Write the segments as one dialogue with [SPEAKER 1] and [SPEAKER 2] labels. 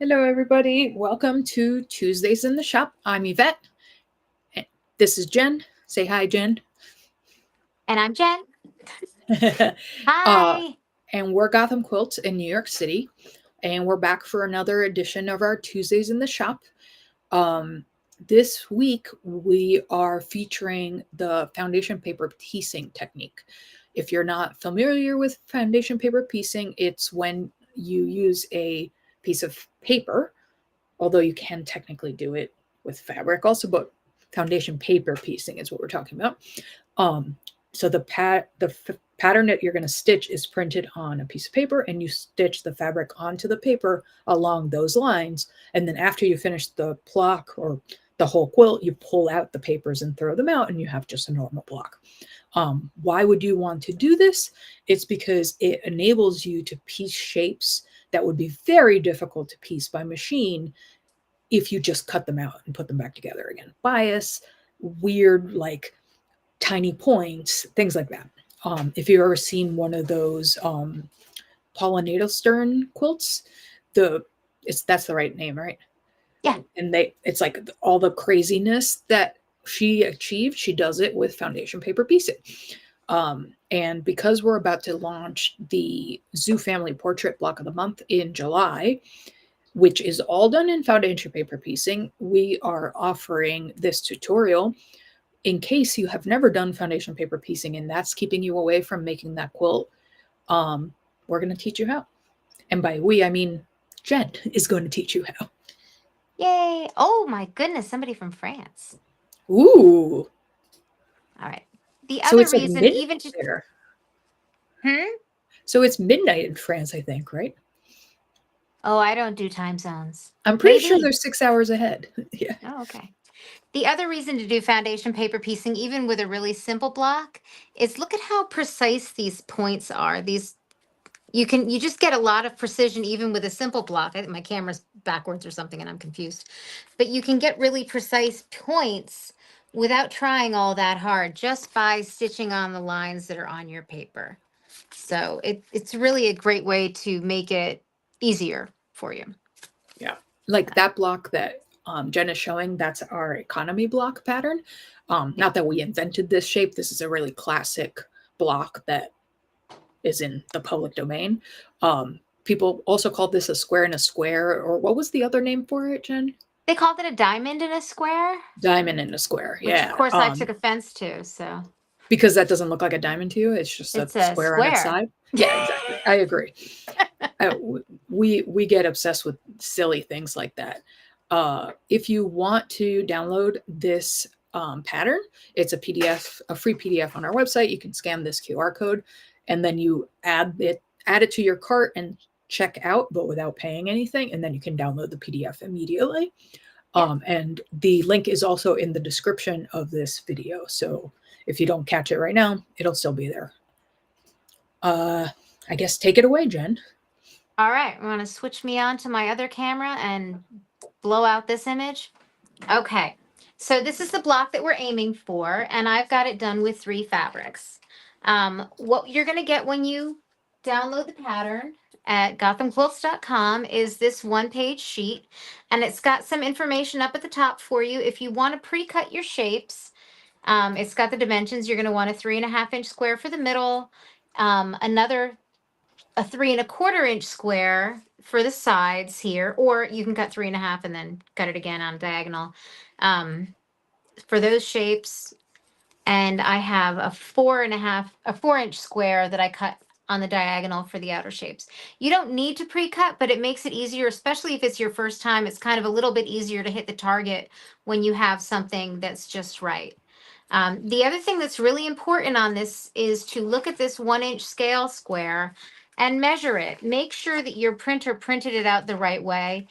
[SPEAKER 1] Hello, everybody. Welcome to Tuesdays in the Shop. I'm Yvette. And this is Jen. Say hi, Jen.
[SPEAKER 2] And I'm Jen.
[SPEAKER 1] uh,
[SPEAKER 2] Hi.
[SPEAKER 1] and we're Gotham Quilts in New York City. And we're back for another edition of our Tuesdays in the Shop. Um, this week, we are featuring the foundation paper piecing technique. If you're not familiar with foundation paper piecing, it's when you use a piece of paper, although you can technically do it with fabric also, but foundation paper piecing is what we're talking about. Um, so the pattern that you're going to stitch is printed on a piece of paper, and you stitch the fabric onto the paper along those lines. And then after you finish the block or the whole quilt, you pull out the papers and throw them out, and you have just a normal block. Why would you want to do this? It's because it enables you to piece shapes that would be very difficult to piece by machine if you just cut them out and put them back together again. Bias, weird, like tiny points, things like that. If you've ever seen one of those Paula Nadelstern quilts, that's the right name, right?
[SPEAKER 2] Yeah.
[SPEAKER 1] And it's like all the craziness that she achieved, she does it with foundation paper piecing. And because we're about to launch the Zoo Family Portrait Block of the Month in July, which is all done in foundation paper piecing, we are offering this tutorial in case you have never done foundation paper piecing and that's keeping you away from making that quilt. We're going to teach you how. And by we, I mean Jen is going to teach you how.
[SPEAKER 2] Yay. Oh my goodness, somebody from France.
[SPEAKER 1] Ooh.
[SPEAKER 2] All right. The
[SPEAKER 1] So
[SPEAKER 2] other
[SPEAKER 1] it's like
[SPEAKER 2] reason,
[SPEAKER 1] midnight
[SPEAKER 2] even just
[SPEAKER 1] there.
[SPEAKER 2] hmm?
[SPEAKER 1] So it's midnight in France, I think, right?
[SPEAKER 2] Oh, I don't do time zones.
[SPEAKER 1] I'm pretty sure
[SPEAKER 2] Maybe.
[SPEAKER 1] they're 6 hours ahead. Yeah.
[SPEAKER 2] Oh, okay. The other reason to do foundation paper piecing, even with a really simple block, is look at how precise these points are. You just get a lot of precision even with a simple block. I think my camera's backwards or something and I'm confused. But you can get really precise points without trying all that hard, just by stitching on the lines that are on your paper. So it's really a great way to make it easier for you.
[SPEAKER 1] Yeah. Like that block that Jen is showing, that's our economy block pattern.
[SPEAKER 2] Yeah.
[SPEAKER 1] Not that we invented this shape. This is a really classic block that is in the public domain. People also called this a square in a square, or what was the other name for it, Jen?
[SPEAKER 2] They called it a diamond in a square,
[SPEAKER 1] Diamond in a square.
[SPEAKER 2] which of
[SPEAKER 1] Yeah.
[SPEAKER 2] course I took offense to. So
[SPEAKER 1] Because that doesn't look like a diamond to you. It's just a
[SPEAKER 2] it's a
[SPEAKER 1] square on its
[SPEAKER 2] square.
[SPEAKER 1] side. Yeah, exactly. I agree. We get obsessed with silly things like that. If you want to download this pattern, it's a PDF, a free PDF on our website. You can scan this QR code, and then you add it to your cart and check out, but without paying anything, and then you can download the PDF immediately.
[SPEAKER 2] Yep.
[SPEAKER 1] And the link is also in the description of this video. So if you don't catch it right now, it'll still be there. I guess take it away, Jen.
[SPEAKER 2] All right, I'm going to switch me on to my other camera and blow out this image. Okay, so this is the block that we're aiming for, and I've got it done with 3 fabrics. What you're going to get when you download the pattern at gothamquilts.com is this 1-page sheet, and it's got some information up at the top for you. If you want to pre-cut your shapes, it's got the dimensions. You're going to want a 3.5-inch square for the middle, a 3.25-inch square for the sides here, or you can cut 3.5 and then cut it again on diagonal for those shapes. And I have a 4-inch square that I cut on the diagonal for the outer shapes. You don't need to pre-cut, but it makes it easier, especially if it's your first time. It's kind of a little bit easier to hit the target when you have something that's just right. The other thing that's really important on this is to look at this 1-inch scale square and measure it. Make sure that your printer printed it out the right way.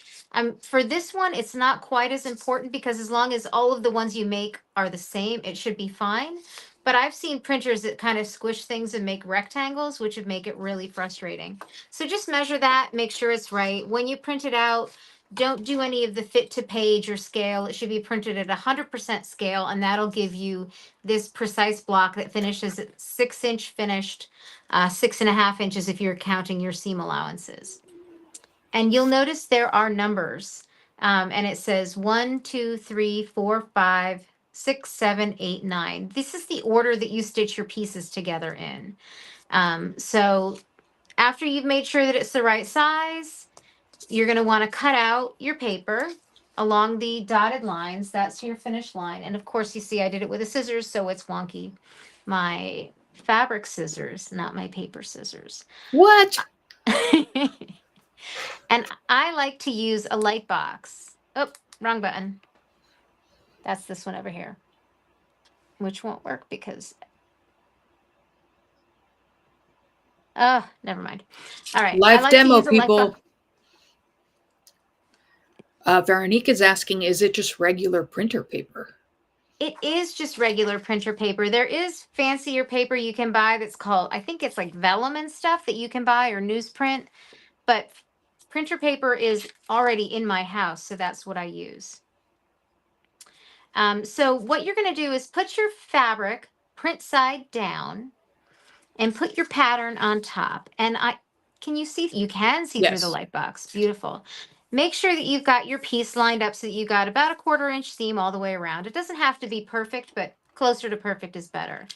[SPEAKER 2] For this one, it's not quite as important because as long as all of the ones you make are the same, it should be fine. But I've seen printers that kind of squish things and make rectangles, which would make it really frustrating. So just measure that, make sure it's right. When you print it out, don't do any of the fit to page or scale. It should be printed at 100% scale, and that'll give you this precise block that finishes at 6-inch finished, 6.5 inches if you're counting your seam allowances. And you'll notice there are numbers. And it says 1, 2, 3, 4, 5, 6, 7, 8, 9. This is the order that you stitch your pieces together in. So after you've made sure that it's the right size, you're going to want to cut out your paper along the dotted lines. That's your finished line. And of course, you see I did it with a scissors, so it's wonky. My fabric scissors, not my paper scissors.
[SPEAKER 1] What?
[SPEAKER 2] And I like to use a light box. Oh, wrong button. That's this one over here, which won't work because, oh, never mind. All right. I
[SPEAKER 1] Live
[SPEAKER 2] like to
[SPEAKER 1] demo,
[SPEAKER 2] use a light
[SPEAKER 1] people.
[SPEAKER 2] box.
[SPEAKER 1] Veronique is asking, is it just regular printer paper?
[SPEAKER 2] It is just regular printer paper. There is fancier paper you can buy that's called, I think it's like vellum and stuff that you can buy, or newsprint, but printer paper is already in my house, so that's what I use. So what you're going to do is put your fabric print side down and put your pattern on top. And can you see? You can see through the
[SPEAKER 1] Yes.
[SPEAKER 2] light box. Beautiful. Make sure that you've got your piece lined up so that you've got about a 1/4 inch seam all the way around. It doesn't have to be perfect, but closer to perfect is better.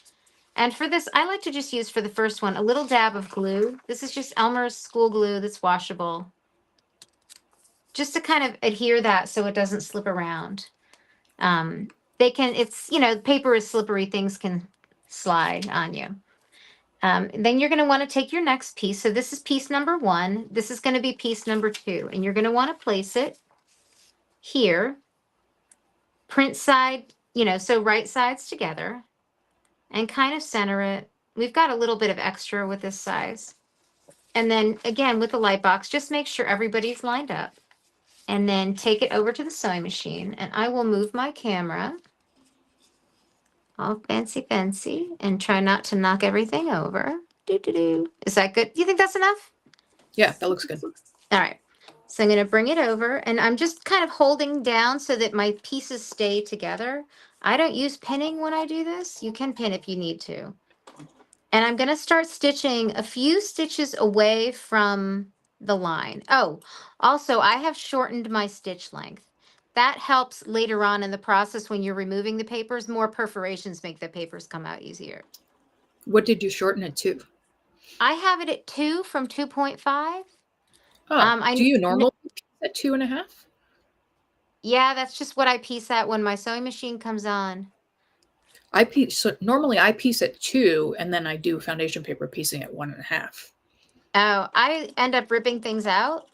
[SPEAKER 2] And for this, I like to just use for the first one a little dab of glue. This is just Elmer's school glue that's washable, just to kind of adhere that so it doesn't slip around. It's, paper is slippery, things can slide on you. Then you're going to want to take your next piece. So this is piece number 1. This is going to be piece number 2. And you're going to want to place it here, print side, so right sides together, and kind of center it. We've got a little bit of extra with this size. And then again, with the light box, just make sure everybody's lined up. And then take it over to the sewing machine. And I will move my camera all fancy and try not to knock everything over. Is that good? Do you think that's enough?
[SPEAKER 1] Yeah, that looks good.
[SPEAKER 2] All right. So I'm going to bring it over, and I'm just kind of holding down so that my pieces stay together. I don't use pinning when I do this. You can pin if you need to. And I'm going to start stitching a few stitches away from the line. Oh, also, I have shortened my stitch length. That helps later on in the process when you're removing the papers. More perforations make the papers come out easier.
[SPEAKER 1] What did you shorten it to?
[SPEAKER 2] I have it at 2 from 2.5.
[SPEAKER 1] Oh, do you normally piece at 2.5?
[SPEAKER 2] Yeah, that's just what I piece at when my sewing machine comes on.
[SPEAKER 1] Normally I piece at 2, and then I do foundation paper piecing at 1.5.
[SPEAKER 2] Oh, I end up ripping things out,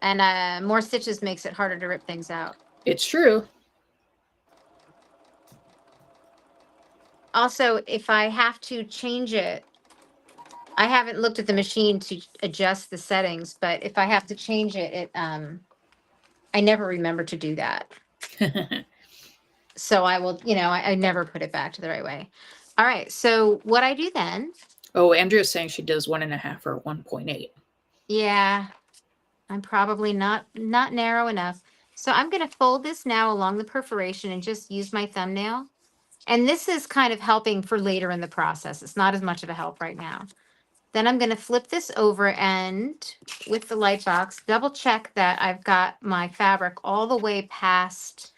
[SPEAKER 2] and more stitches makes it harder to rip things out.
[SPEAKER 1] It's true.
[SPEAKER 2] Also, if I have to change it, I haven't looked at the machine to adjust the settings, but if I have to change it, I never remember to do that. So I will, I never put it back to the right way. All right. So what I do then.
[SPEAKER 1] Oh, Andrea's saying she does 1.5 or 1.8.
[SPEAKER 2] Yeah, I'm probably not narrow enough. So I'm going to fold this now along the perforation and just use my thumbnail. And this is kind of helping for later in the process. It's not as much of a help right now. Then I'm going to flip this over and with the light box, double check that I've got my fabric all the way past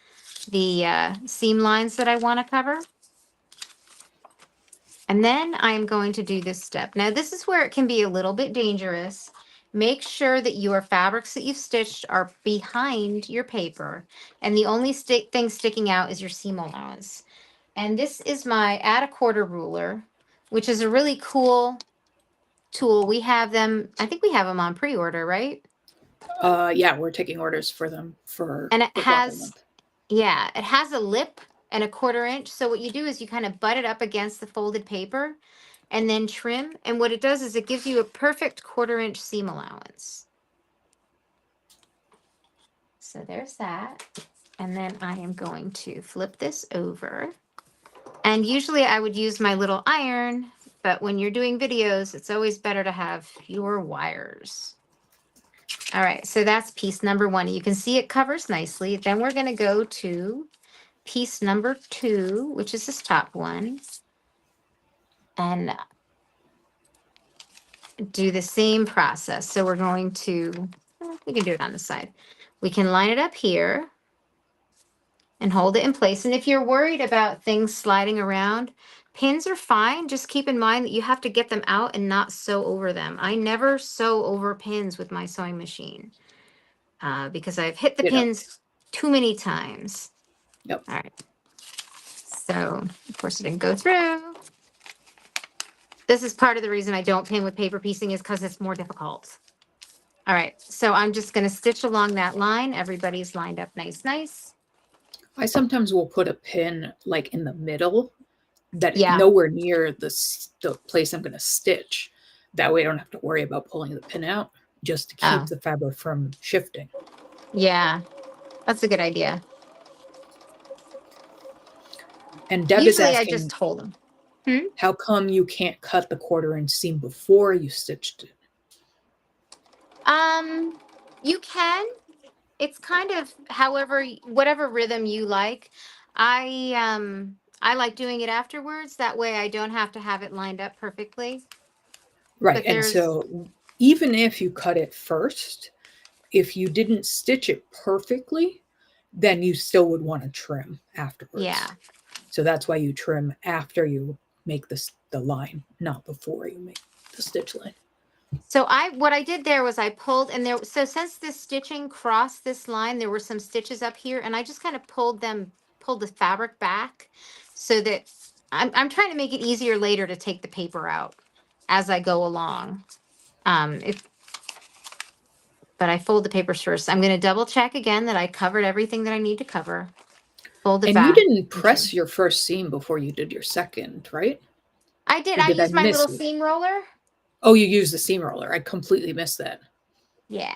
[SPEAKER 2] the seam lines that I want to cover. And then I'm going to do this step. Now, this is where it can be a little bit dangerous. Make sure that your fabrics that you've stitched are behind your paper. And the only thing sticking out is your seam allowance. And this is my add a quarter ruler, which is a really cool tool. We have them, I think we have them on pre-order, right?
[SPEAKER 1] Yeah, we're taking orders for them for
[SPEAKER 2] and it
[SPEAKER 1] the
[SPEAKER 2] has
[SPEAKER 1] month.
[SPEAKER 2] Yeah, it has a lip and a 1/4 inch. So what you do is you kind of butt it up against the folded paper and then trim. And what it does is it gives you a perfect 1/4 inch seam allowance. So there's that. And then I am going to flip this over. And usually I would use my little iron, but when you're doing videos, it's always better to have fewer wires. All right, so that's piece number 1. You can see it covers nicely. Then we're going to go to piece number 2, which is this top one, and do the same process. So we're going to, we can do it on the side. We can line it up here and hold it in place. And if you're worried about things sliding around, pins are fine. Just keep in mind that you have to get them out and not sew over them. I never sew over pins with my sewing machine because I've hit the pins too many times.
[SPEAKER 1] Yep.
[SPEAKER 2] All right. So, of course, it didn't go through. This is part of the reason I don't pin with paper piecing is because it's more difficult. All right. So I'm just going to stitch along that line. Everybody's lined up nice.
[SPEAKER 1] I sometimes will put a pin like in the middle that is
[SPEAKER 2] Yeah.
[SPEAKER 1] nowhere near the place I'm going to stitch. That way I don't have to worry about pulling the pin out, just to keep the fabric from shifting.
[SPEAKER 2] Yeah, that's a good idea.
[SPEAKER 1] And Deb
[SPEAKER 2] Usually
[SPEAKER 1] is asking,
[SPEAKER 2] I just hold them.
[SPEAKER 1] How come you can't cut the 1/4-inch seam before you stitched it?
[SPEAKER 2] You can. It's kind of whatever rhythm you like. I like doing it afterwards. That way I don't have to have it lined up perfectly.
[SPEAKER 1] Right. And so even if you cut it first, if you didn't stitch it perfectly, then you still would want to trim afterwards.
[SPEAKER 2] Yeah.
[SPEAKER 1] So that's why you trim after you make the line, not before you make the stitch line.
[SPEAKER 2] So what I did there was I pulled, and so since this stitching crossed this line, there were some stitches up here, and I just kind of pulled the fabric back so that I'm trying to make it easier later to take the paper out as I go along. But I fold the papers first. I'm going to double check again that I covered everything that I need to cover. Fold it back.
[SPEAKER 1] And you didn't press your first seam before you did your second, right?
[SPEAKER 2] I did. I used my little seam roller.
[SPEAKER 1] Oh, you used the seam roller. I completely missed that.
[SPEAKER 2] Yeah.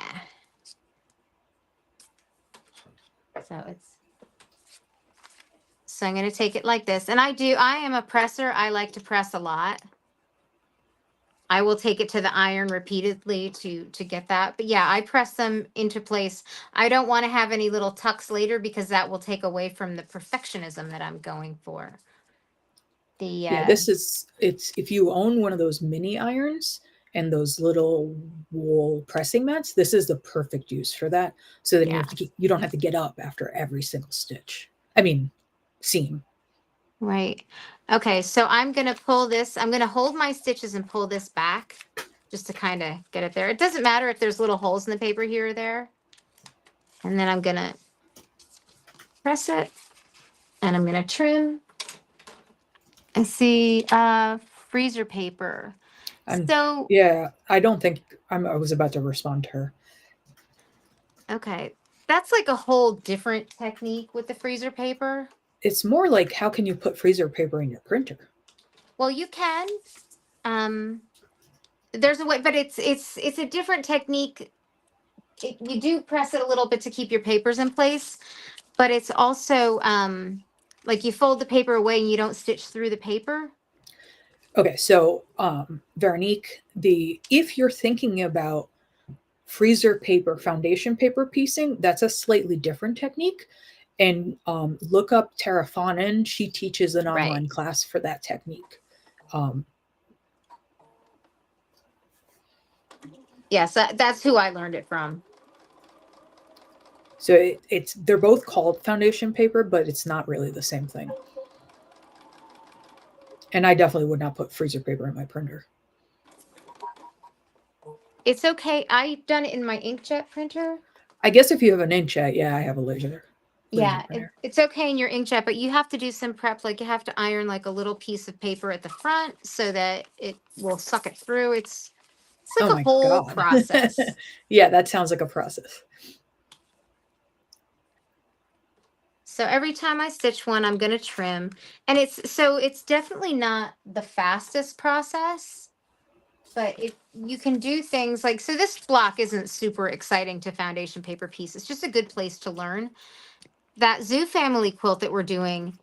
[SPEAKER 2] So I'm going to take it like this. And I am a presser. I like to press a lot. I will take it to the iron repeatedly to get that. But yeah, I press them into place. I don't want to have any little tucks later because that will take away from the perfectionism that I'm going for.
[SPEAKER 1] It's if you own one of those mini irons and those little wool pressing mats, this is the perfect use for that. So then you don't have to get up after every single stitch. I mean, seam.
[SPEAKER 2] Right. Okay, so I'm going to pull this. I'm going to hold my stitches and pull this back just to kind of get it there. It doesn't matter if there's little holes in the paper here or there. And then I'm going to press it and I'm going to trim. And see, freezer paper.
[SPEAKER 1] Yeah, I don't think I was about to respond to her.
[SPEAKER 2] Okay, that's like a whole different technique with the freezer paper.
[SPEAKER 1] It's more like, how can you put freezer paper in your printer?
[SPEAKER 2] Well, you can. There's a way, but it's a different technique. You do press it a little bit to keep your papers in place, but it's also like you fold the paper away and you don't stitch through the paper.
[SPEAKER 1] Okay, so Veronique, if you're thinking about freezer paper, foundation paper piecing, that's a slightly different technique. And look up Tara Fonin. She teaches an online class for that technique.
[SPEAKER 2] Yes, that's who I learned it from.
[SPEAKER 1] So they're both called foundation paper, but it's not really the same thing. And I definitely would not put freezer paper in my printer.
[SPEAKER 2] It's okay. I've done it in my inkjet printer.
[SPEAKER 1] I guess if you have an inkjet, yeah, I have a laser.
[SPEAKER 2] Yeah, it's okay in your inkjet, but you have to do some prep. Like you have to iron like a little piece of paper at the front so that it will suck it through. It's like a whole process.
[SPEAKER 1] Yeah, that sounds like a process.
[SPEAKER 2] So every time I stitch one, I'm going to trim. And it's definitely not the fastest process, but you can do things like, so this block isn't super exciting to foundation paper piece. It's just a good place to learn. That Zoo Family quilt that we're doing,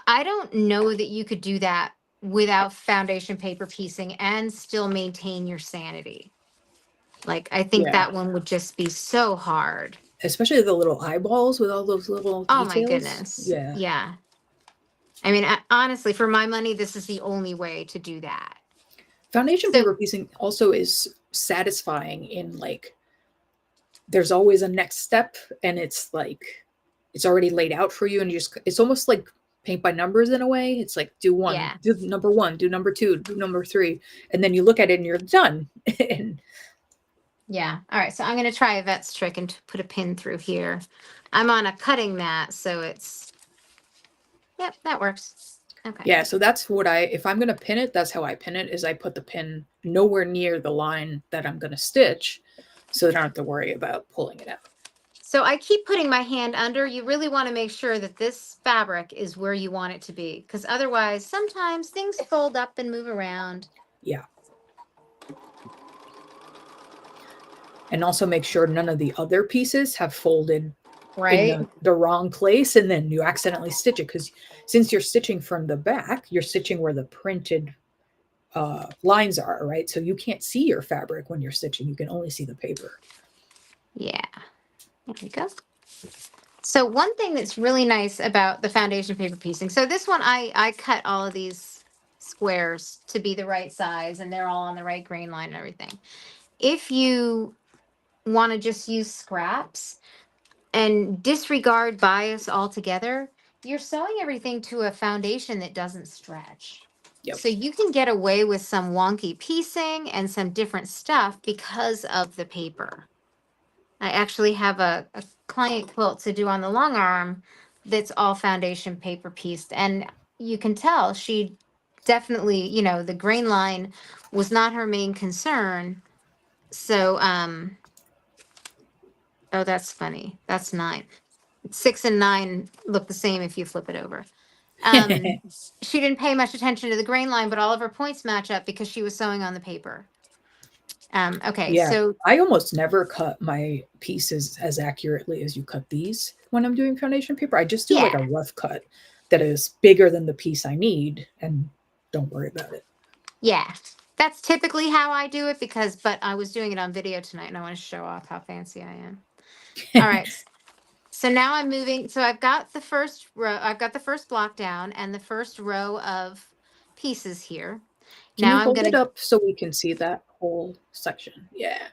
[SPEAKER 2] I don't know that you could do that without foundation paper piecing and still maintain your sanity. Like, I think that one would just be so hard.
[SPEAKER 1] Especially the little eyeballs with all those little details.
[SPEAKER 2] Oh my goodness. Yeah. I mean, honestly, for my money, this is the only way to do that.
[SPEAKER 1] Foundation paper piecing also is satisfying in like there's always a next step, and it's like it's already laid out for you, and it's almost like paint by numbers in a way. It's like do one,
[SPEAKER 2] Yeah.
[SPEAKER 1] do number one, do number two, do number three, and then you look at it and you're done. And
[SPEAKER 2] Yeah. All right. So I'm going to try Yvette's trick and put a pin through here. I'm on a cutting mat, so it's, yep, that works. Okay.
[SPEAKER 1] yeah, so that's what if I'm going to pin it, that's how I pin it, is I put the pin nowhere near the line that I'm going to stitch, so that I don't have to worry about pulling it out.
[SPEAKER 2] So I keep putting my hand under. You really want to make sure that this fabric is where you want it to be, because otherwise sometimes things fold up and move around.
[SPEAKER 1] Yeah. And also make sure none of the other pieces have folded in the wrong place, and then you accidentally stitch it, because since you're stitching from the back, you're stitching where the printed lines are, right? So you can't see your fabric when you're stitching. You can only see the paper.
[SPEAKER 2] Yeah. There we go. So one thing that's really nice about the foundation paper piecing, so this one I cut all of these squares to be the right size, and they're all on the right grain line and everything. If you want to just use scraps and disregard bias altogether, you're sewing everything to a foundation that doesn't stretch.
[SPEAKER 1] Yep.
[SPEAKER 2] So you can get away with some wonky piecing and some different stuff because of the paper. I actually have a client quilt to do on the long arm that's all foundation paper pieced. And you can tell she definitely, you know, the grain line was not her main concern. So, oh, that's funny. That's 9. 6 and 9 look the same if you flip it over. She didn't pay much attention to the grain line, but all of her points match up because she was sewing on the paper. Okay,
[SPEAKER 1] yeah,
[SPEAKER 2] so
[SPEAKER 1] I almost never cut my pieces as accurately as you cut these when I'm doing foundation paper. I just do like a rough cut that is bigger than the piece I need, and don't worry about it.
[SPEAKER 2] Yeah, that's typically how I do it but I was doing it on video tonight and I want to show off how fancy I am. All right. So now I'm moving. So I've got the first row, I've got the first block down and the first row of pieces here.
[SPEAKER 1] Can you hold it up so we can see that whole section? Yeah.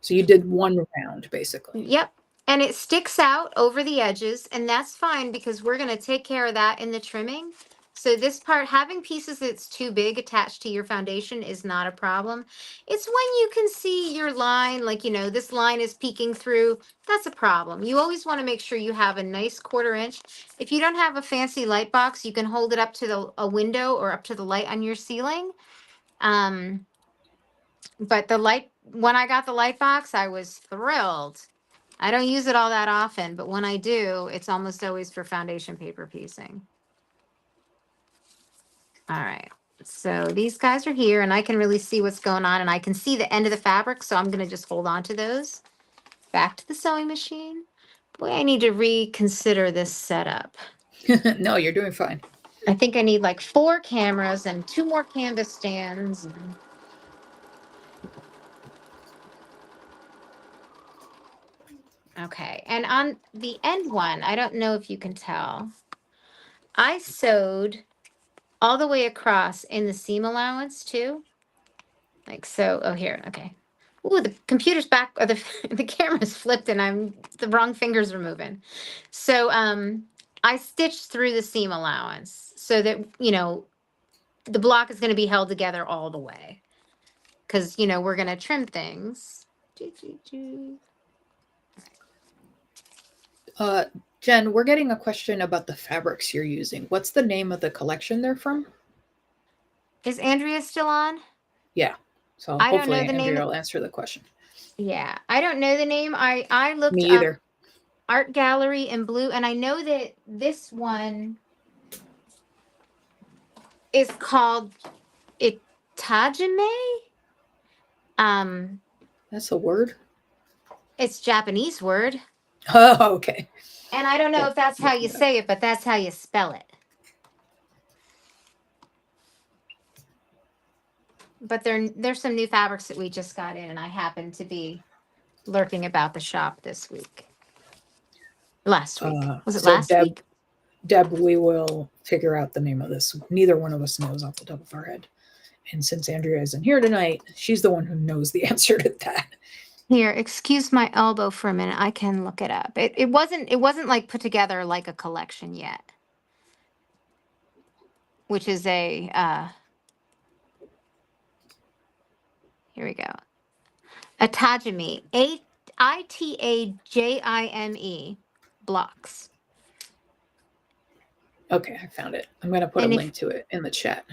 [SPEAKER 1] So you did one round basically.
[SPEAKER 2] Yep. And it sticks out over the edges, and that's fine because we're going to take care of that in the trimming. So this part, having pieces that's too big attached to your foundation is not a problem. It's when you can see your line, like, you know, this line is peeking through, that's a problem. You always want to make sure you have a nice 1/4 inch. If you don't have a fancy light box, you can hold it up to a window or up to the light on your ceiling. But when I got the light box, I was thrilled. I don't use it all that often, but when I do, it's almost always for foundation paper piecing. All right. So these guys are here, and I can really see what's going on, and I can see the end of the fabric, so I'm going to just hold on to those. Back to the sewing machine. Boy, I need to reconsider this setup.
[SPEAKER 1] No, you're doing fine.
[SPEAKER 2] I think I need like 4 cameras and 2 more canvas stands. Okay, and on the end one, I don't know if you can tell, I sewed all the way across in the seam allowance too. Like so. Oh, here. Okay. Ooh, the computer's back, or the camera's flipped, and the wrong fingers are moving. So I stitched through the seam allowance so that, you know, the block is going to be held together all the way, because, you know, we're going to trim things.
[SPEAKER 1] Jen, we're getting a question about the fabrics you're using. What's the name of the collection they're from?
[SPEAKER 2] Is Andrea still on?
[SPEAKER 1] Yeah. So
[SPEAKER 2] I
[SPEAKER 1] hopefully
[SPEAKER 2] don't know the
[SPEAKER 1] Andrea
[SPEAKER 2] name.
[SPEAKER 1] will answer the question.
[SPEAKER 2] Yeah, I don't know the name. I looked
[SPEAKER 1] Me either.
[SPEAKER 2] up Art Gallery in blue, and I know that this one is called Itajime.
[SPEAKER 1] That's a word?
[SPEAKER 2] It's Japanese word.
[SPEAKER 1] Oh, okay.
[SPEAKER 2] And I don't know if that's how you say it, but that's how you spell it. But there's some new fabrics that we just got in, and I happen to be lurking about the shop this week. Last week. Was it last week?
[SPEAKER 1] Deb, we will figure out the name of this. Neither one of us knows off the top of our head. And since Andrea isn't here tonight, she's the one who knows the answer to that.
[SPEAKER 2] Here, excuse my elbow for a minute. I can look it up. It wasn't like put together like a collection yet, which is here we go. Atagime, Itajime blocks.
[SPEAKER 1] Okay, I found it. I'm going to put a
[SPEAKER 2] And if
[SPEAKER 1] link to it in the chat.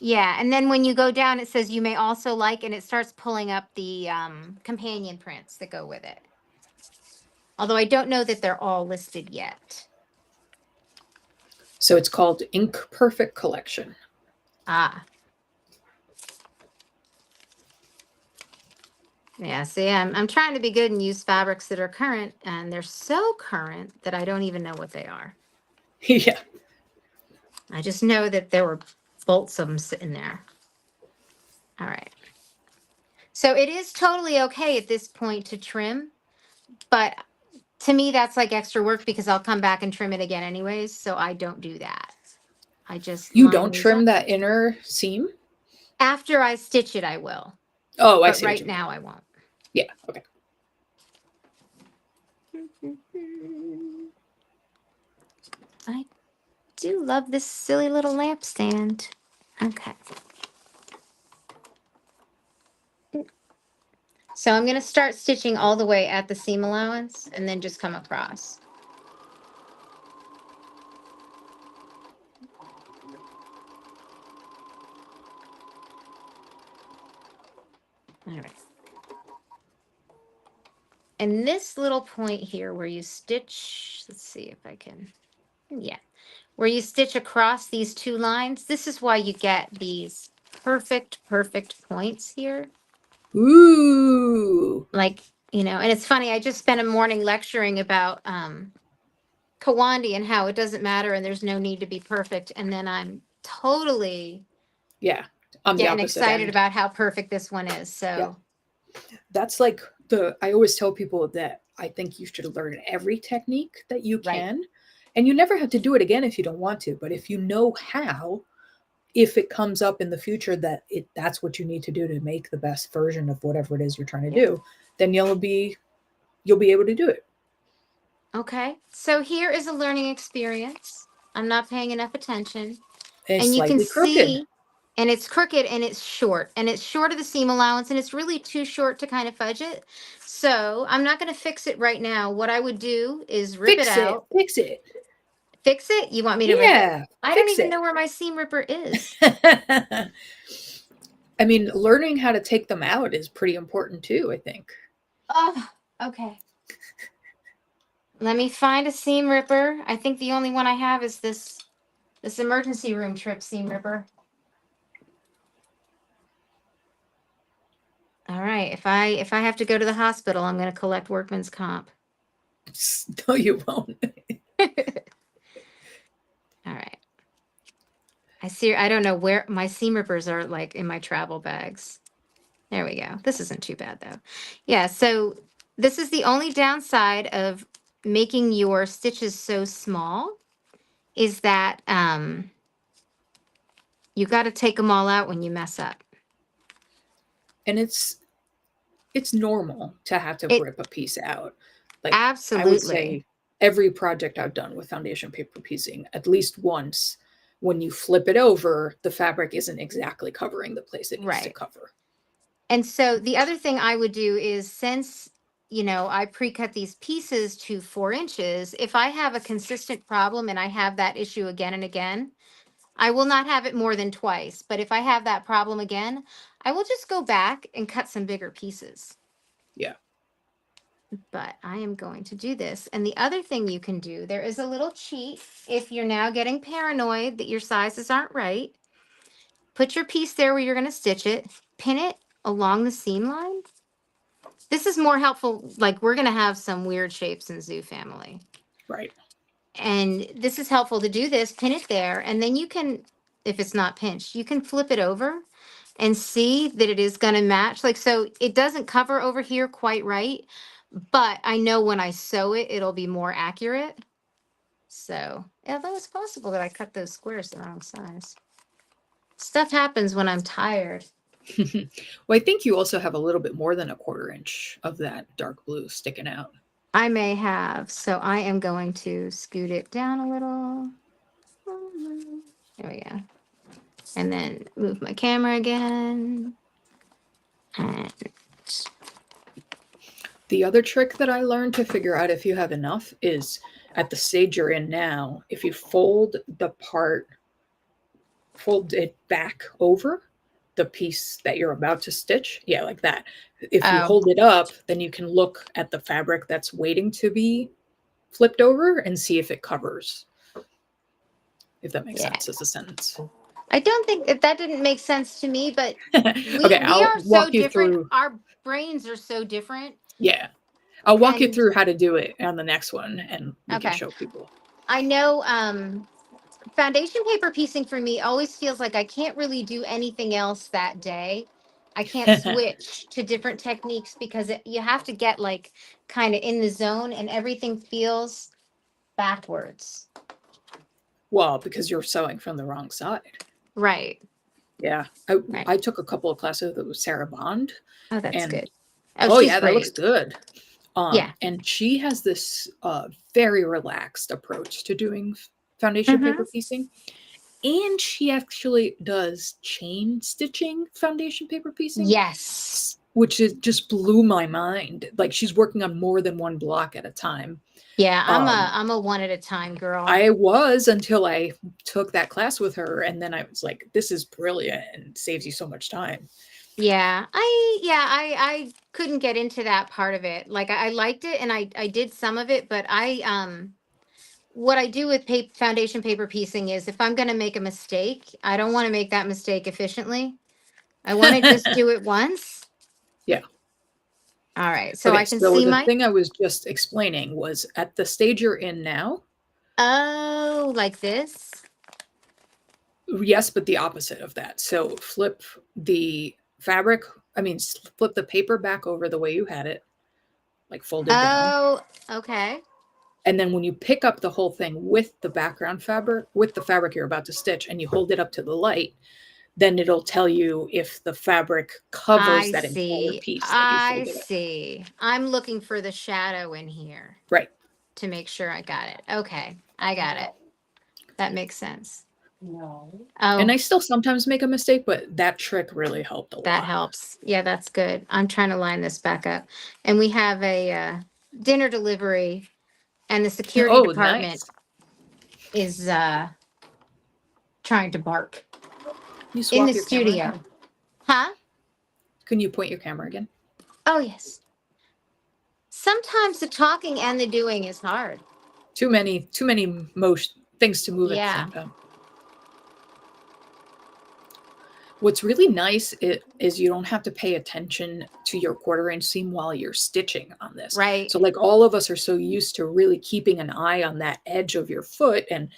[SPEAKER 2] Yeah, and then when you go down, it says you may also like, and it starts pulling up the companion prints that go with it. Although I don't know that they're all listed yet.
[SPEAKER 1] So it's called Ink Perfect Collection.
[SPEAKER 2] Ah. Yeah, see, I'm trying to be good and use fabrics that are current, and they're so current that I don't even know what they are.
[SPEAKER 1] Yeah.
[SPEAKER 2] I just know that there were bolts of them sitting there. All right. So it is totally okay at this point to trim, but to me, that's like extra work because I'll come back and trim it again anyways. So I don't do that. I just
[SPEAKER 1] You
[SPEAKER 2] line
[SPEAKER 1] don't
[SPEAKER 2] these
[SPEAKER 1] trim
[SPEAKER 2] up.
[SPEAKER 1] that inner seam?
[SPEAKER 2] After I stitch it, I will.
[SPEAKER 1] Oh, I
[SPEAKER 2] But
[SPEAKER 1] see what
[SPEAKER 2] right
[SPEAKER 1] you mean.
[SPEAKER 2] now, I won't.
[SPEAKER 1] Yeah, okay.
[SPEAKER 2] I do love this silly little lamp stand. Okay. So I'm going to start stitching all the way at the seam allowance and then just come across. All right. And this little point here where you stitch, let's see if I can, yeah, where you stitch across these two lines, this is why you get these perfect points here.
[SPEAKER 1] Ooh.
[SPEAKER 2] Like, and it's funny, I just spent a morning lecturing about Kawandi and how it doesn't matter and there's no need to be perfect. And then I'm totally
[SPEAKER 1] Yeah, on the
[SPEAKER 2] getting
[SPEAKER 1] opposite
[SPEAKER 2] excited
[SPEAKER 1] end.
[SPEAKER 2] about how perfect this one is. So
[SPEAKER 1] That's like I always tell people that I think you should learn every technique that you
[SPEAKER 2] Right.
[SPEAKER 1] can. And you never have to do it again if you don't want to. But if you know how, if it comes up in the future that that's what you need to do to make the best version of whatever it is you're trying to do, then you'll be able to do it.
[SPEAKER 2] Okay, so here is a learning experience. I'm not paying enough attention.
[SPEAKER 1] And it's
[SPEAKER 2] And you can
[SPEAKER 1] slightly crooked.
[SPEAKER 2] see, and it's crooked and it's short of the seam allowance and it's really too short to kind of fudge it. So I'm not going to fix it right now. What I would do is rip it
[SPEAKER 1] Fix it.
[SPEAKER 2] out.
[SPEAKER 1] Fix it.
[SPEAKER 2] Fix it? You want me to rip it?
[SPEAKER 1] Yeah.
[SPEAKER 2] I don't
[SPEAKER 1] Fix
[SPEAKER 2] even
[SPEAKER 1] it.
[SPEAKER 2] know where my seam ripper is.
[SPEAKER 1] I mean, learning how to take them out is pretty important too, I think.
[SPEAKER 2] Oh, okay. Let me find a seam ripper. I think the only one I have is this emergency room trip seam ripper. All right. If I have to go to the hospital, I'm going to collect workman's comp.
[SPEAKER 1] No, you won't.
[SPEAKER 2] All right. I don't know where my seam rippers are, like in my travel bags. There we go. This isn't too bad though. Yeah, so this is the only downside of making your stitches so small is that you got to take them all out when you mess up.
[SPEAKER 1] And it's normal to have to rip a piece out. Like,
[SPEAKER 2] absolutely.
[SPEAKER 1] I would say every project I've done with foundation paper piecing, at least once, when you flip it over, the fabric isn't exactly covering the place it needs to cover.
[SPEAKER 2] And so the other thing I would do is, since I pre-cut these pieces to 4 inches, if I have a consistent problem and I have that issue again and again, I will not have it more than twice. But if I have that problem again, I will just go back and cut some bigger pieces.
[SPEAKER 1] Yeah.
[SPEAKER 2] But I am going to do this. And the other thing you can do, there is a little cheat if you're now getting paranoid that your sizes aren't right. Put your piece there where you're going to stitch it, pin it along the seam line. This is more helpful. Like, we're going to have some weird shapes in Zoo Family.
[SPEAKER 1] Right.
[SPEAKER 2] And this is helpful to do this, pin it there. And then you can, if it's not pinched, you can flip it over and see that it is going to match. Like, so it doesn't cover over here quite right, but I know when I sew it, it'll be more accurate. So, although it's possible that I cut those squares the wrong size. Stuff happens when I'm tired.
[SPEAKER 1] Well, I think you also have a little bit more than a 1/4 inch of that dark blue sticking out.
[SPEAKER 2] I may have, so I am going to scoot it down a little. There we go. And then move my camera again. And
[SPEAKER 1] The other trick that I learned to figure out if you have enough is at the stage you're in now, if you fold it back over the piece that you're about to stitch. Yeah, like that. If you
[SPEAKER 2] oh,
[SPEAKER 1] hold it up, then you can look at the fabric that's waiting to be flipped over and see if it covers. If that makes
[SPEAKER 2] yeah.
[SPEAKER 1] sense as a sentence.
[SPEAKER 2] I don't think that didn't make sense to me, but we
[SPEAKER 1] Okay,
[SPEAKER 2] we
[SPEAKER 1] I'll
[SPEAKER 2] are so
[SPEAKER 1] walk you
[SPEAKER 2] different.
[SPEAKER 1] through.
[SPEAKER 2] Our brains are so different.
[SPEAKER 1] Yeah, I'll walk you
[SPEAKER 2] And
[SPEAKER 1] through how to do it on the next one, and we can
[SPEAKER 2] okay,
[SPEAKER 1] show people.
[SPEAKER 2] I know foundation paper piecing for me always feels like I can't really do anything else that day. I can't switch to different techniques because you have to get like kind of in the zone and everything feels backwards.
[SPEAKER 1] Well, because you're sewing from the wrong side.
[SPEAKER 2] Right.
[SPEAKER 1] Yeah,
[SPEAKER 2] Right.
[SPEAKER 1] I took a couple of classes with Sarah Bond,
[SPEAKER 2] Oh, that's
[SPEAKER 1] and
[SPEAKER 2] good. Oh,
[SPEAKER 1] oh
[SPEAKER 2] she's
[SPEAKER 1] yeah, that looks
[SPEAKER 2] great.
[SPEAKER 1] good.
[SPEAKER 2] Yeah.
[SPEAKER 1] And she has this very relaxed approach to doing foundation
[SPEAKER 2] Mm-hmm.
[SPEAKER 1] paper piecing, and she actually does chain stitching foundation paper piecing,
[SPEAKER 2] Yes.
[SPEAKER 1] which is just blew my mind. Like she's working on more than one block at a time.
[SPEAKER 2] Yeah,
[SPEAKER 1] Um,
[SPEAKER 2] I'm a one at a time girl.
[SPEAKER 1] I was until I took that class with her, and then I was like, "This is brilliant and saves you so much time."
[SPEAKER 2] I couldn't get into that part of it. Like I liked it and I did some of it, but I what I do with foundation paper piecing is if I'm going to make a mistake, I don't want to make that mistake efficiently. I want to just do it once.
[SPEAKER 1] Yeah.
[SPEAKER 2] All right. So
[SPEAKER 1] Okay,
[SPEAKER 2] I can
[SPEAKER 1] so
[SPEAKER 2] see
[SPEAKER 1] the
[SPEAKER 2] my,
[SPEAKER 1] thing I was just explaining was at the stage you're in now.
[SPEAKER 2] oh, like this.
[SPEAKER 1] Yes, but the opposite of that. So flip the fabric, flip the paper back over the way you had it, like folded down.
[SPEAKER 2] Oh, okay.
[SPEAKER 1] And then when you pick up the whole thing with the background fabric, with the fabric you're about to stitch, and you hold it up to the light, then it'll tell you if the fabric covers
[SPEAKER 2] I
[SPEAKER 1] that entire
[SPEAKER 2] see.
[SPEAKER 1] piece that you
[SPEAKER 2] I
[SPEAKER 1] folded up.
[SPEAKER 2] see. I'm looking for the shadow in here
[SPEAKER 1] Right.
[SPEAKER 2] to make sure I got it. Okay. I got it. That makes sense.
[SPEAKER 1] And
[SPEAKER 2] Oh,
[SPEAKER 1] I still sometimes make a mistake, but that trick really helped a
[SPEAKER 2] that
[SPEAKER 1] lot.
[SPEAKER 2] helps. Yeah, that's good. I'm trying to line this back up. And we have a dinner delivery, and the security
[SPEAKER 1] Oh,
[SPEAKER 2] department
[SPEAKER 1] nice.
[SPEAKER 2] is trying to bark
[SPEAKER 1] Can you
[SPEAKER 2] in the
[SPEAKER 1] swap your camera
[SPEAKER 2] studio.
[SPEAKER 1] again?
[SPEAKER 2] Huh?
[SPEAKER 1] Can you point your camera again?
[SPEAKER 2] Oh, yes. Sometimes the talking and the doing is hard.
[SPEAKER 1] Too many motion things to move at the
[SPEAKER 2] Yeah.
[SPEAKER 1] same time. What's really nice is you don't have to pay attention to your 1/4 inch seam while you're stitching on this.
[SPEAKER 2] Right.
[SPEAKER 1] So like all of us are so used to really keeping an eye on that edge of your foot and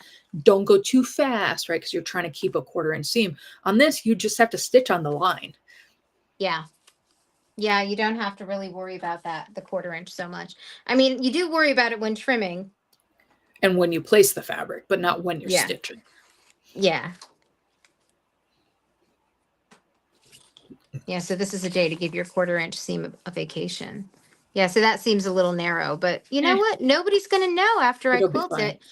[SPEAKER 1] don't go too fast, right? Because you're trying to keep a 1/4 inch seam. On this, you just have to stitch on the line.
[SPEAKER 2] Yeah. Yeah, you don't have to really worry about that, the 1/4 inch so much. I mean, you do worry about it when trimming.
[SPEAKER 1] And when you place the fabric, but not when you're
[SPEAKER 2] Yeah.
[SPEAKER 1] stitching.
[SPEAKER 2] Yeah. Yeah, so this is a day to give your 1/4 inch seam a vacation. Yeah, so that seems a little narrow, but you know
[SPEAKER 1] Eh,
[SPEAKER 2] what? Nobody's going to know after I
[SPEAKER 1] it'll be
[SPEAKER 2] quilt
[SPEAKER 1] fine.
[SPEAKER 2] it.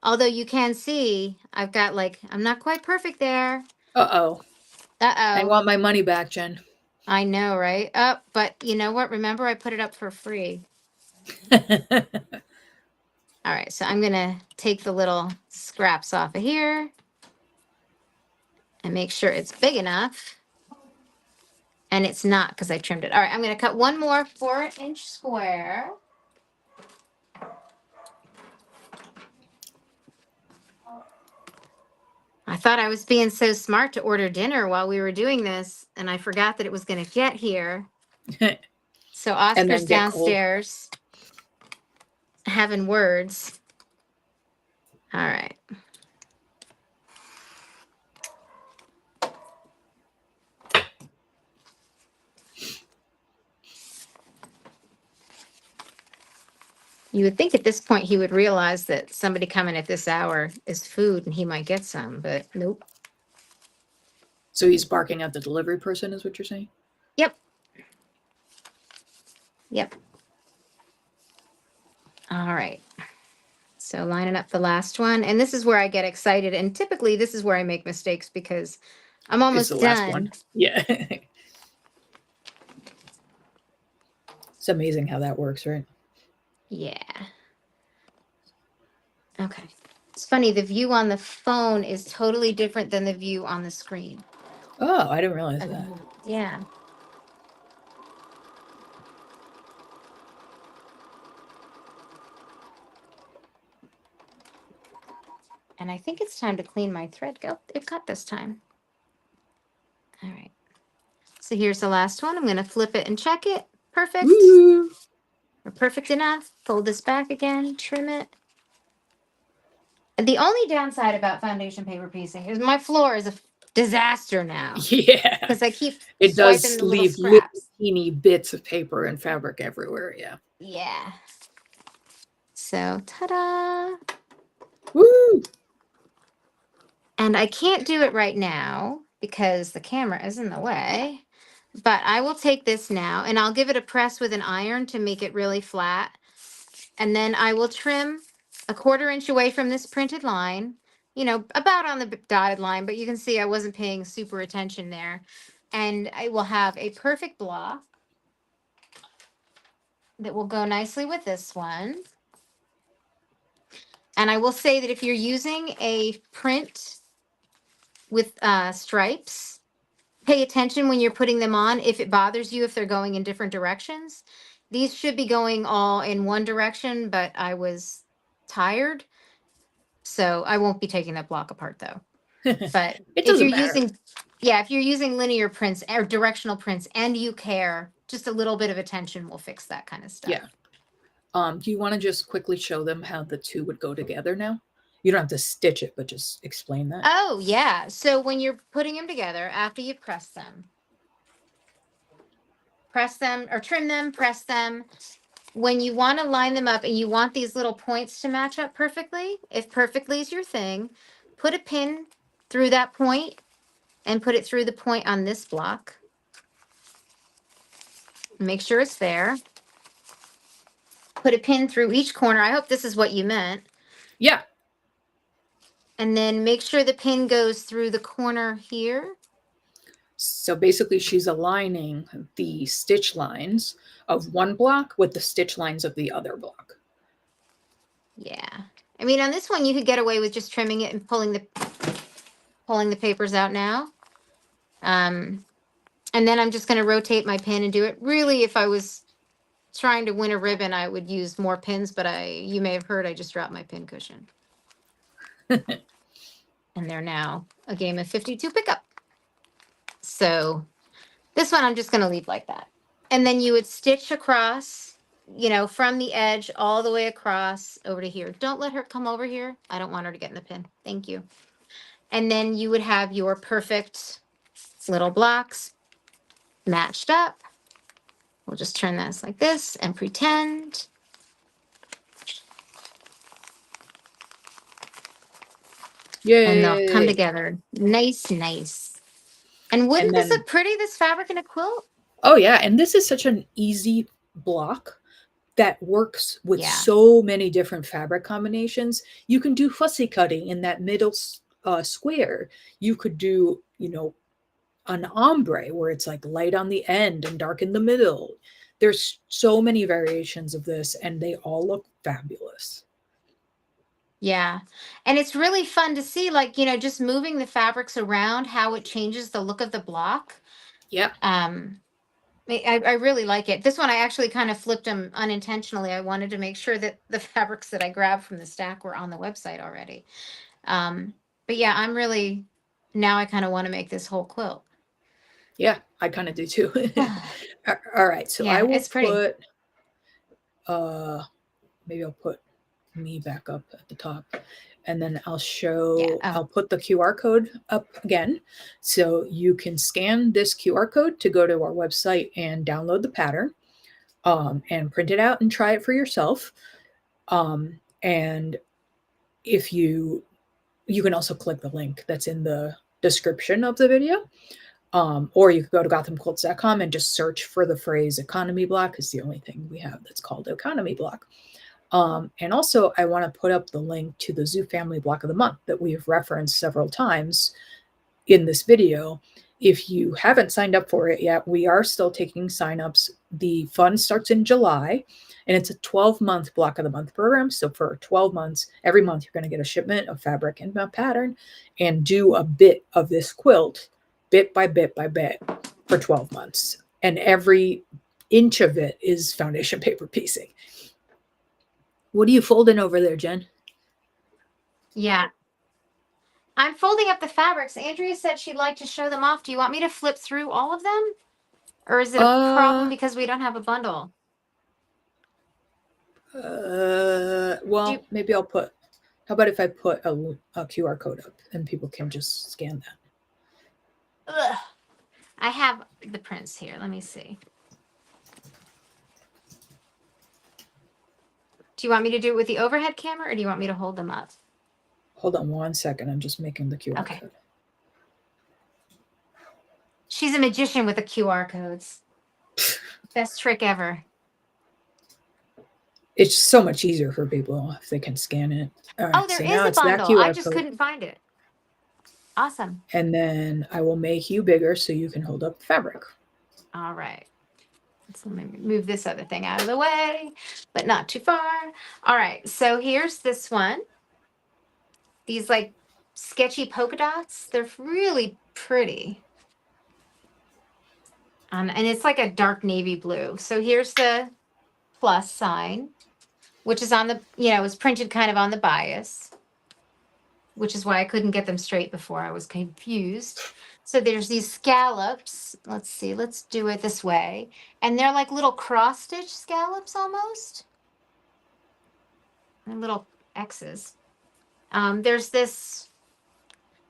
[SPEAKER 2] Although you can see, I've got like, I'm not quite perfect there.
[SPEAKER 1] Uh-oh. I
[SPEAKER 2] Uh-oh.
[SPEAKER 1] want my money back, Jen.
[SPEAKER 2] I know, right? Oh, but you know what? Remember, I put it up for free. All right, so I'm going to take the little scraps off of here and make sure it's big enough. And it's not because I trimmed it. All right, I'm going to cut one more 4-inch square. I thought I was being so smart to order dinner while we were doing this, and I forgot that it was going to get here. So
[SPEAKER 1] And
[SPEAKER 2] Oscar's
[SPEAKER 1] then get cold.
[SPEAKER 2] downstairs having words. All right. You would think at this point he would realize that somebody coming at this hour is food and he might get some, but nope.
[SPEAKER 1] So he's barking at the delivery person, is what you're saying?
[SPEAKER 2] Yep. Yep. All right. So lining up the last one. And this is where I get excited. And typically this is where I make mistakes because I'm
[SPEAKER 1] It's
[SPEAKER 2] almost
[SPEAKER 1] the last
[SPEAKER 2] done.
[SPEAKER 1] one. Yeah. It's amazing how that works, right?
[SPEAKER 2] Yeah. Okay. It's funny. The view on the phone is totally different than the view on the screen.
[SPEAKER 1] Oh, I didn't realize that.
[SPEAKER 2] Yeah. And I think it's time to clean my thread. Go. It got this time. All right. So here's the last one. I'm going to flip it and check it. Perfect.
[SPEAKER 1] Woo!
[SPEAKER 2] We're perfect enough. Fold this back again. Trim it. The only downside about foundation paper piecing is my floor is a disaster now.
[SPEAKER 1] Yeah.
[SPEAKER 2] Because I keep
[SPEAKER 1] It
[SPEAKER 2] swiping
[SPEAKER 1] does
[SPEAKER 2] the little
[SPEAKER 1] leave little
[SPEAKER 2] scraps.
[SPEAKER 1] teeny bits of paper and fabric everywhere. Yeah.
[SPEAKER 2] Yeah. So, ta-da.
[SPEAKER 1] Woo!
[SPEAKER 2] And I can't do it right now because the camera is in the way. But I will take this now and I'll give it a press with an iron to make it really flat. And then I will trim a 1/4 inch away from this printed line, you know, about on the dotted line, but you can see I wasn't paying super attention there. And I will have a perfect block that will go nicely with this one. And I will say that if you're using a print with stripes, pay attention when you're putting them on if it bothers you if they're going in different directions. These should be going all in one direction, but I was tired. So I won't be taking that block apart though. But
[SPEAKER 1] It
[SPEAKER 2] if
[SPEAKER 1] doesn't
[SPEAKER 2] you're
[SPEAKER 1] matter.
[SPEAKER 2] if you're using linear prints or directional prints and you care, just a little bit of attention will fix that kind of stuff.
[SPEAKER 1] Yeah. Do you want to just quickly show them how the two would go together now? You don't have to stitch it, but just explain that.
[SPEAKER 2] Oh, yeah. So when you're putting them together, after you press them or trim them, press them. When you want to line them up and you want these little points to match up perfectly, if perfectly is your thing, put a pin through that point and put it through the point on this block. Make sure it's there. Put a pin through each corner. I hope this is what you meant.
[SPEAKER 1] Yeah.
[SPEAKER 2] And then make sure the pin goes through the corner here.
[SPEAKER 1] So basically, she's aligning the stitch lines of one block with the stitch lines of the other block.
[SPEAKER 2] Yeah. I mean, on this one, you could get away with just trimming it and pulling the papers out now. And then I'm just going to rotate my pin and do it. Really, if I was trying to win a ribbon, I would use more pins, but you may have heard I just dropped my pin cushion. And they're now a game of 52 pickup. So this one I'm just going to leave like that. And then you would stitch across, you know, from the edge all the way across over to here. Don't let her come over here. I don't want her to get in the pin. Thank you. And then you would have your perfect little blocks matched up. We'll just turn this like this and pretend.
[SPEAKER 1] Yay!
[SPEAKER 2] And they'll come together. Nice, nice. And wouldn't this look pretty, this fabric in a quilt?
[SPEAKER 1] Oh, yeah. And this is such an easy block that works with so many different fabric combinations. You can do fussy cutting in that middle square. You could do, you know, an ombre where it's like light on the end and dark in the middle. There's so many variations of this and they all look fabulous.
[SPEAKER 2] Yeah. And it's really fun to see, like, you know, just moving the fabrics around, how it changes the look of the block.
[SPEAKER 1] Yeah.
[SPEAKER 2] I really like it. This one, I actually kind of flipped them unintentionally. I wanted to make sure that the fabrics that I grabbed from the stack were on the website already. But yeah, now I kind of want to make this whole quilt.
[SPEAKER 1] Yeah, I kind of do too. All right. So
[SPEAKER 2] yeah,
[SPEAKER 1] I will
[SPEAKER 2] it's pretty.
[SPEAKER 1] Maybe I'll put me back up at the top and then I'll put the QR code up again so you can scan this QR code to go to our website and download the pattern and print it out and try it for yourself. And if you can also click the link that's in the description of the video. Or you could go to gothamquilts.com and just search for the phrase economy block. Is the only thing we have that's called economy block. And also, I want to put up the link to the Zoo Family Block of the Month that we've referenced several times in this video. If you haven't signed up for it yet, we are still taking signups. The fund starts in July, and it's a 12-month Block of the Month program. So for 12 months, every month, you're going to get a shipment of fabric and a pattern and do a bit of this quilt, bit by bit by bit, for 12 months. And every inch of it is foundation paper piecing. What are you folding over there, Jen?
[SPEAKER 2] Yeah. I'm folding up the fabrics. Andrea said she'd like to show them off. Do you want me to flip through all of them? Or is it a problem because we don't have a bundle?
[SPEAKER 1] Well, maybe I'll put, how about if I put a QR code up and people can just scan that?
[SPEAKER 2] Ugh. I have the prints here. Let me see. Do you want me to do it with the overhead camera or do you want me to hold them up?
[SPEAKER 1] Hold on 1 second. I'm just making the QR code.
[SPEAKER 2] She's a magician with the QR codes. Best trick ever.
[SPEAKER 1] It's so much easier for people if they can scan it. All right,
[SPEAKER 2] oh, there
[SPEAKER 1] so
[SPEAKER 2] is a bundle. I just couldn't find it. Awesome.
[SPEAKER 1] And then I will make you bigger so you can hold up the fabric.
[SPEAKER 2] All right. So let me move this other thing out of the way, but not too far. All right. So here's this one. These like sketchy polka dots. They're really pretty. And it's like a dark navy blue. So here's the plus sign, which is on the, it was printed kind of on the bias, which is why I couldn't get them straight before. I was confused. So there's these scallops. Let's see. Let's do it this way. And they're like little cross-stitch scallops almost. And little X's. There's this,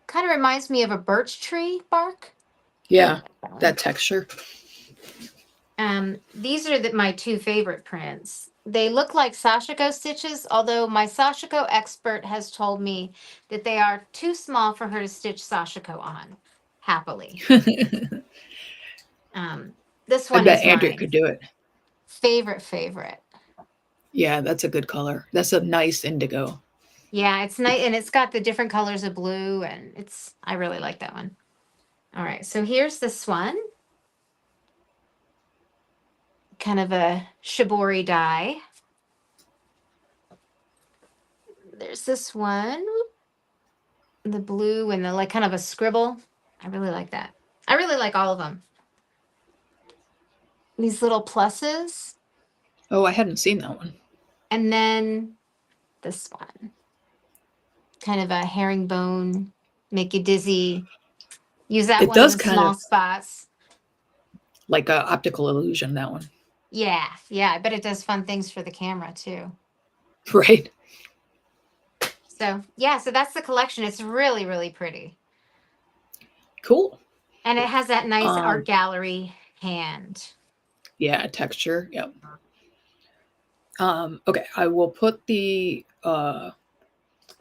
[SPEAKER 2] kind of reminds me of a birch tree bark.
[SPEAKER 1] Yeah, that texture.
[SPEAKER 2] These are my two favorite prints. They look like Sashiko stitches, although my Sashiko expert has told me that they are too small for her to stitch Sashiko on, happily. This one
[SPEAKER 1] I bet
[SPEAKER 2] is
[SPEAKER 1] Andrea
[SPEAKER 2] mine.
[SPEAKER 1] could do it.
[SPEAKER 2] Favorite.
[SPEAKER 1] Yeah, that's a good color. That's a nice indigo.
[SPEAKER 2] Yeah, it's nice, and it's got the different colors of blue, and I really like that one. All right, so here's this one. Kind of a shibori dye. There's this one. The blue and the kind of a scribble. I really like that. I really like all of them. These little pluses.
[SPEAKER 1] Oh, I hadn't seen that one.
[SPEAKER 2] And then this one. Kind of a herringbone, make you dizzy. Use that one in the small spots.
[SPEAKER 1] Like a optical illusion, that one.
[SPEAKER 2] Yeah. I bet it does fun things for the camera too.
[SPEAKER 1] Right.
[SPEAKER 2] So that's the collection. It's really, really pretty.
[SPEAKER 1] Cool.
[SPEAKER 2] And it has that nice art gallery hand.
[SPEAKER 1] Yeah, texture. Yep. Okay, I will put the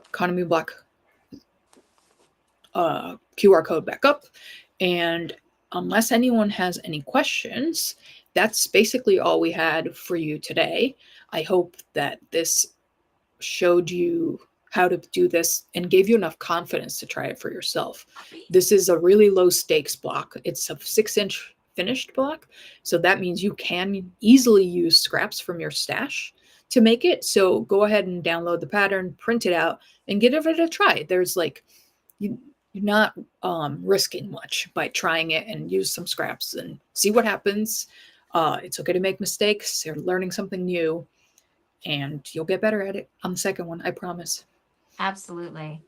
[SPEAKER 1] economy block QR code back up. And unless anyone has any questions, that's basically all we had for you today. I hope that this showed you how to do this and gave you enough confidence to try it for yourself. This is a really low stakes block. It's a 6-inch finished block. So that means you can easily use scraps from your stash to make it. So go ahead and download the pattern, print it out, and give it a try. There's you're not risking much by trying it, and use some scraps and see what happens. It's okay to make mistakes. You're learning something new, and you'll get better at it on the second one, I promise.
[SPEAKER 2] Absolutely.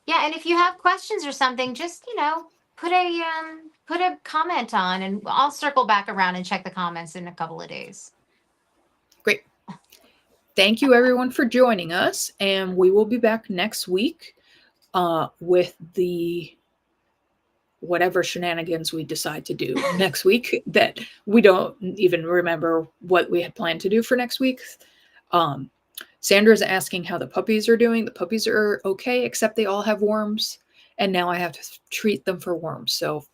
[SPEAKER 2] Yeah, and if you have questions or something, just put a comment on, and I'll circle back around and check the comments in a couple of days.
[SPEAKER 1] Great. Thank you everyone for joining us, and we will be back next week with the whatever shenanigans we decide to do next week that we don't even remember what we had planned to do for next week. Sandra's asking how the puppies are doing. The puppies are okay, except they all have worms. and now I have to treat them for worms. So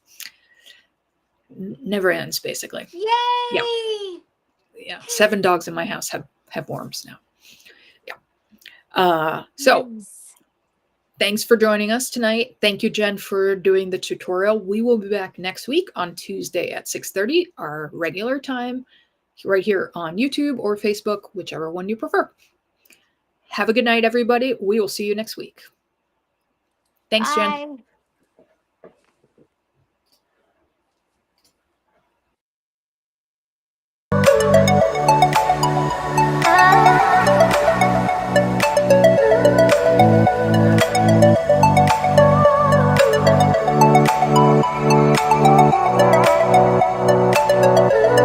[SPEAKER 1] never ends, basically.
[SPEAKER 2] Yay!
[SPEAKER 1] Yeah, 7 dogs in my house have worms now. Yeah. So
[SPEAKER 2] Nice.
[SPEAKER 1] thanks for joining us tonight. Thank you, Jen, for doing the tutorial. We will be back next week on Tuesday at 6:30, our regular time, right here on YouTube or Facebook, whichever one you prefer. Have a good night, everybody. We will see you next week. Thanks, Jen.
[SPEAKER 2] Bye.